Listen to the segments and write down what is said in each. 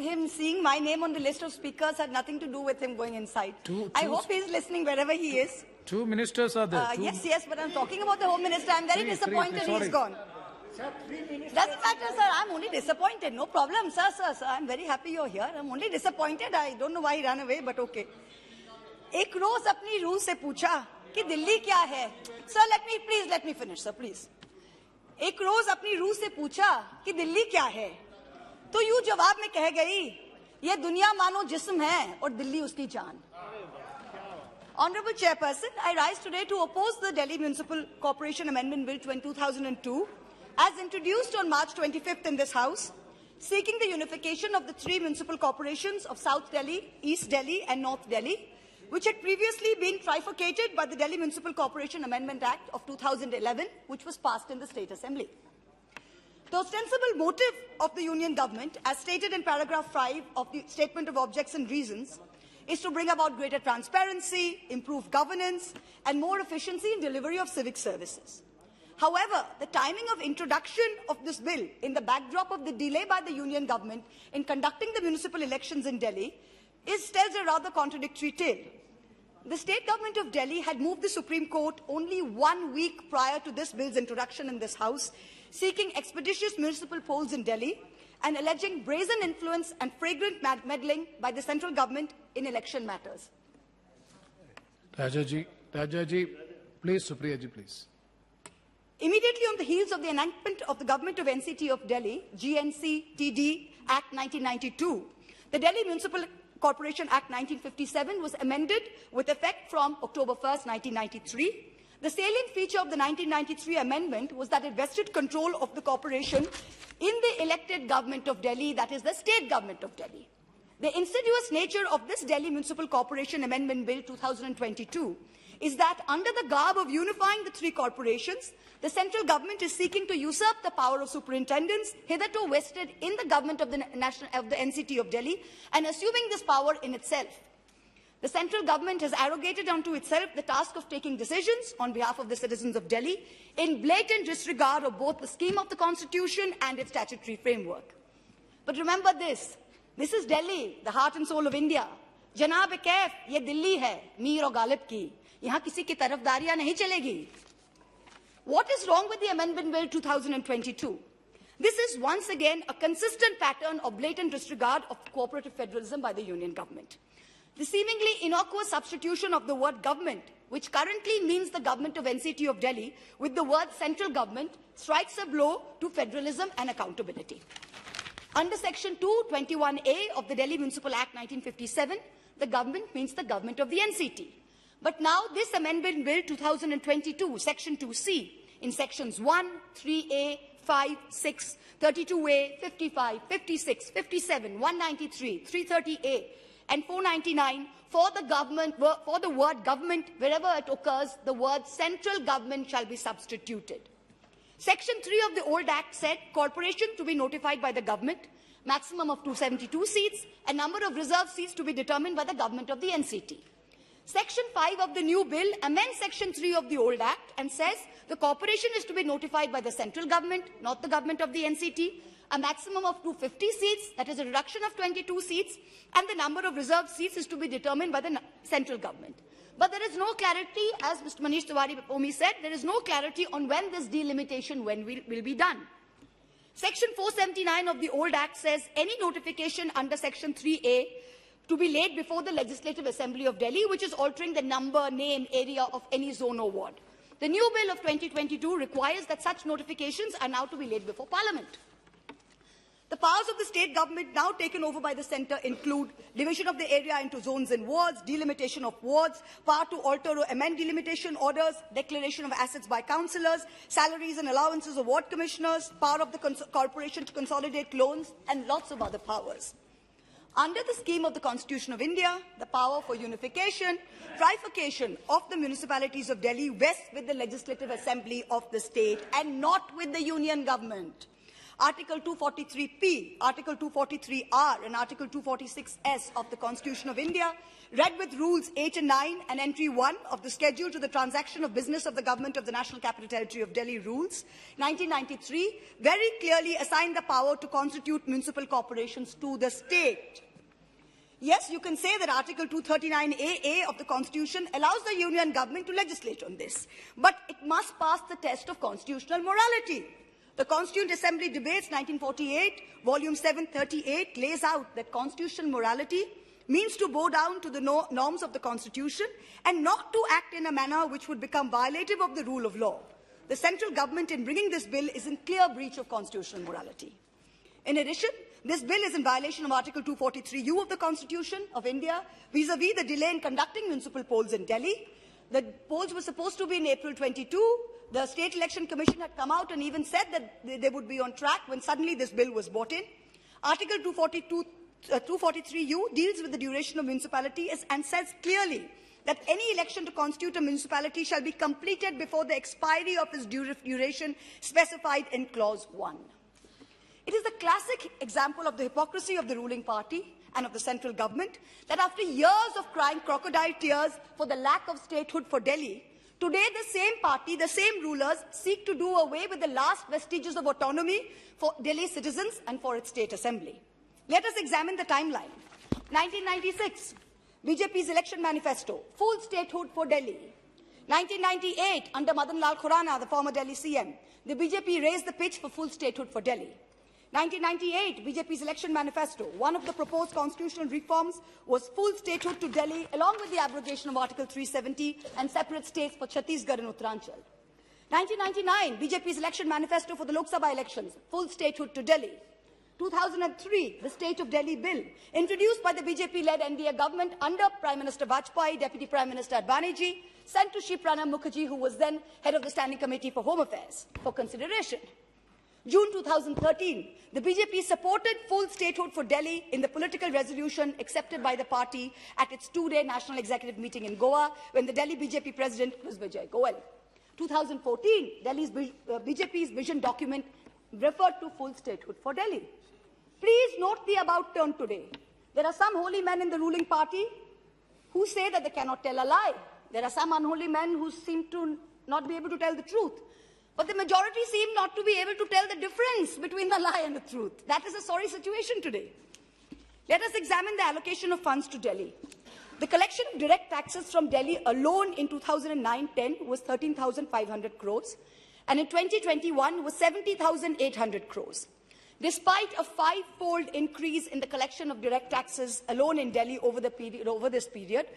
him seeing my name on the list of speakers had nothing to do with him going inside. I hope he's listening wherever he is. Two ministers are there. Yes, but I'm talking about the Home Minister. I'm very disappointed he's gone. Doesn't matter, sir. I'm only disappointed. No problem, sir. I'm very happy you're here. I'm only disappointed. I don't know why he ran away, but okay. एक रोज अपनी रूह से पूछा कि दिल्ली क्या है. Sir, let me finish, sir, please. एक रोज अपनी रूह से पूछा कि दिल्ली क्या है, तो यूं जवाब में कह गई, ये दुनिया मानो जिस्म है और दिल्ली उसकी जान. Honorable Chairperson, I rise today to oppose the Delhi Municipal Corporation Amendment Bill 2002 as introduced on March 25th in this House, seeking the unification of the three municipal corporations of South Delhi, East Delhi and North Delhi, which had previously been trifurcated by the Delhi Municipal Corporation Amendment Act of 2011, which was passed in the State Assembly. The ostensible motive of the Union Government, as stated in paragraph 5 of the Statement of Objects and Reasons, is to bring about greater transparency, improve governance, and more efficiency in delivery of civic services. However, the timing of introduction of this bill in the backdrop of the delay by the Union Government in conducting the municipal elections in Delhi tells a rather contradictory tale. The State Government of Delhi had moved the Supreme Court only 1 week prior to this bill's introduction in this House, seeking expeditious municipal polls in Delhi and alleging brazen influence and flagrant meddling by the central government in election matters. Rajaji, please, Supriya ji, please. Immediately on the heels of the enactment of the Government of NCT of Delhi, GNC-TD Act 1992, the Delhi Municipal Corporation Act 1957 was amended with effect from October 1st, 1993. The salient feature of the 1993 amendment was that it vested control of the corporation in the elected government of Delhi, that is the State Government of Delhi. The insidious nature of this Delhi Municipal Corporation Amendment Bill 2022 is that under the garb of unifying the three corporations, the central government is seeking to usurp the power of superintendents hitherto vested in the government of the NCT of Delhi and assuming this power in itself. The central government has arrogated unto itself the task of taking decisions on behalf of the citizens of Delhi in blatant disregard of both the scheme of the constitution and its statutory framework. But remember this is Delhi, the heart and soul of India. Janab-e-Kaif, ye Delhi hai, Mir aur Ghalib ki. Yahan kisi ki tarafdariyan nahi chalegi. What is wrong with the Amendment Bill 2022? This is once again a consistent pattern of blatant disregard of cooperative federalism by the Union Government. The seemingly innocuous substitution of the word government, which currently means the government of NCT of Delhi, with the word central government, strikes a blow to federalism and accountability. Under Section 221A of the Delhi Municipal Act 1957, the government means the government of the NCT. But now this Amendment Bill 2022, Section 2C, in Sections 1, 3A, 5, 6, 32A, 55, 56, 57, 193, 330A, and 499, for the word government, wherever it occurs, the word central government shall be substituted. Section 3 of the old Act said corporation to be notified by the government, maximum of 272 seats, and number of reserved seats to be determined by the government of the NCT. Section 5 of the new bill amends Section 3 of the old Act and says the corporation is to be notified by the central government, not the government of the NCT, a maximum of 250 seats, that is a reduction of 22 seats, and the number of reserved seats is to be determined by the central government. But there is no clarity, as Mr. Manish Tiwari before me said, there is no clarity on when this delimitation will be done. Section 479 of the old Act says any notification under Section 3A to be laid before the Legislative Assembly of Delhi, which is altering the number, name, area of any zone or ward. The new bill of 2022 requires that such notifications are now to be laid before Parliament. The powers of the state government now taken over by the centre include division of the area into zones and wards, delimitation of wards, power to alter or amend delimitation orders, declaration of assets by councillors, salaries and allowances of ward commissioners, power of the corporation to consolidate loans, and lots of other powers. Under the scheme of the Constitution of India, the power for unification, trifurcation of the municipalities of Delhi rests with the Legislative Assembly of the state and not with the Union Government. Article 243P, Article 243R, and Article 246S of the Constitution of India, read with Rules 8 and 9 and Entry 1 of the Schedule to the Transaction of Business of the Government of the National Capital Territory of Delhi Rules, 1993, very clearly assigned the power to constitute municipal corporations to the state. Yes, you can say that Article 239AA of the Constitution allows the Union Government to legislate on this, but it must pass the test of constitutional morality. The Constituent Assembly Debates 1948, Volume 738, lays out that constitutional morality means to bow down to the norms of the Constitution and not to act in a manner which would become violative of the rule of law. The central government, in bringing this bill, is in clear breach of constitutional morality. In addition, this bill is in violation of Article 243U of the Constitution of India vis-à-vis the delay in conducting municipal polls in Delhi. The polls were supposed to be in April 22. The State Election Commission had come out and even said that they would be on track when suddenly this bill was brought in. Article 243U deals with the duration of municipality and says clearly that any election to constitute a municipality shall be completed before the expiry of its duration specified in Clause 1. It is the classic example of the hypocrisy of the ruling party and of the central government that after years of crying crocodile tears for the lack of statehood for Delhi, today the same party, the same rulers seek to do away with the last vestiges of autonomy for Delhi citizens and for its state assembly. Let us examine the timeline. 1996, BJP's election manifesto, full statehood for Delhi. 1998, under Madan Lal Khurana, the former Delhi CM, the BJP raised the pitch for full statehood for Delhi. 1998, BJP's election manifesto, one of the proposed constitutional reforms was full statehood to Delhi, along with the abrogation of Article 370 and separate states for Chhattisgarh and Uttaranchal. 1999, BJP's election manifesto for the Lok Sabha elections, full statehood to Delhi. 2003, the State of Delhi Bill, introduced by the BJP-led NDA government under Prime Minister Vajpayee, Deputy Prime Minister Advaniji, sent to Shri Pranab Mukherjee, who was then head of the Standing Committee for Home Affairs, for consideration. June 2013, the BJP supported full statehood for Delhi in the political resolution accepted by the party at its two-day national executive meeting in Goa, when the Delhi BJP president was Vijay Goel. 2014, BJP's vision document referred to full statehood for Delhi. Please note the about turn today. There are some holy men in the ruling party who say that they cannot tell a lie. There are some unholy men who seem to not be able to tell the truth. But the majority seem not to be able to tell the difference between the lie and the truth. That is a sorry situation today. Let us examine the allocation of funds to Delhi. The collection of direct taxes from Delhi alone in 2009-10 was 13,500 crores, and in 2021 was 70,800 crores. Despite a five-fold increase in the collection of direct taxes alone in Delhi over this period,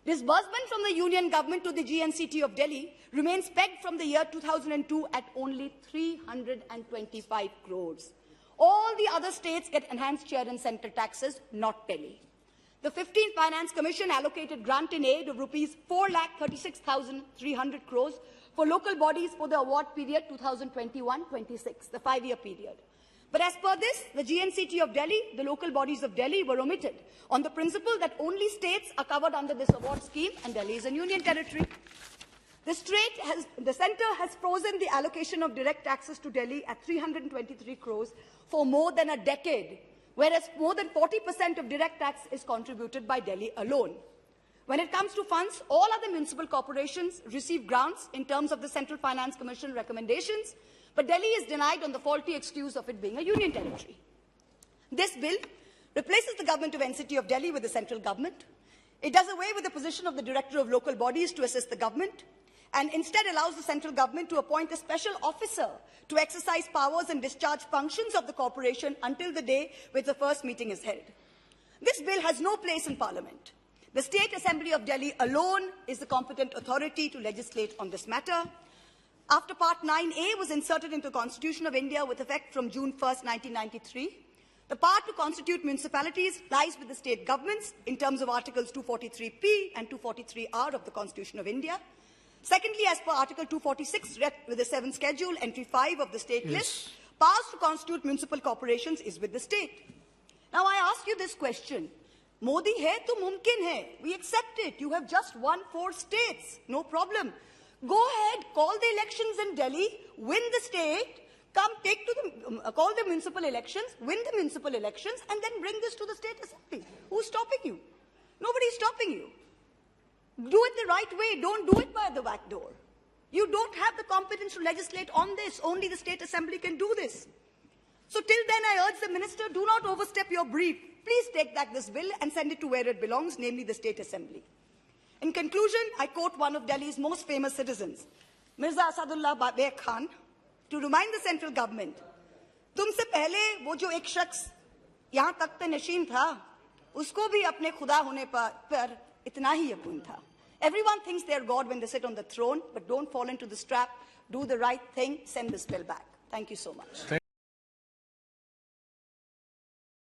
disbursement from the Union Government to the GNCT of Delhi remains pegged from the year 2002 at only 325 crores. All the other states get enhanced share in central taxes, not Delhi. The 15th Finance Commission allocated grant in aid of rupees 4,36,300 crores for local bodies for the award period 2021-26, the five-year period. But as per this, the GNCT of Delhi, the local bodies of Delhi, were omitted on the principle that only states are covered under this award scheme and Delhi is a union territory. The centre has frozen the allocation of direct taxes to Delhi at 323 crores for more than a decade, whereas more than 40% of direct tax is contributed by Delhi alone. When it comes to funds, all other municipal corporations receive grants in terms of the Central Finance Commission recommendations, but Delhi is denied on the faulty excuse of it being a union territory. This bill replaces the government of NCT of Delhi with the central government. It does away with the position of the director of local bodies to assist the government, and instead allows the central government to appoint a special officer to exercise powers and discharge functions of the corporation until the day which the first meeting is held. This bill has no place in Parliament. The State Assembly of Delhi alone is the competent authority to legislate on this matter. After Part 9A was inserted into the Constitution of India with effect from June 1st, 1993, the power to constitute municipalities lies with the state governments in terms of Articles 243P and 243R of the Constitution of India. Secondly, as per Article 246, read with the 7th Schedule, Entry 5 of the state list, powers to constitute municipal corporations is with the state. Now I ask you this question. Modi hai to mumkin hai. We accept it. You have just won 4 states. No problem. Go ahead, call the elections in Delhi, win the state, Come, take to the, call the municipal elections, win the municipal elections, and then bring this to the state assembly. Who's stopping you? Nobody's stopping you. Do it the right way. Don't do it by the back door. You don't have the competence to legislate on this. Only the state assembly can do this. So till then, I urge the minister, do not overstep your brief. Please take back this bill and send it to where it belongs, namely the state assembly. In conclusion, I quote one of Delhi's most famous citizens, Mirza Asadullah Beg Khan, to remind the central government, तुमसे पहले वो जो एक शख्स यहाँ तख्त नशीन था, उसको भी अपने खुदा होने पर इतना ही यकीन था. Everyone thinks they're God when they sit on the throne, but don't fall into this trap. Do the right thing. Send this bill back. Thank you so much.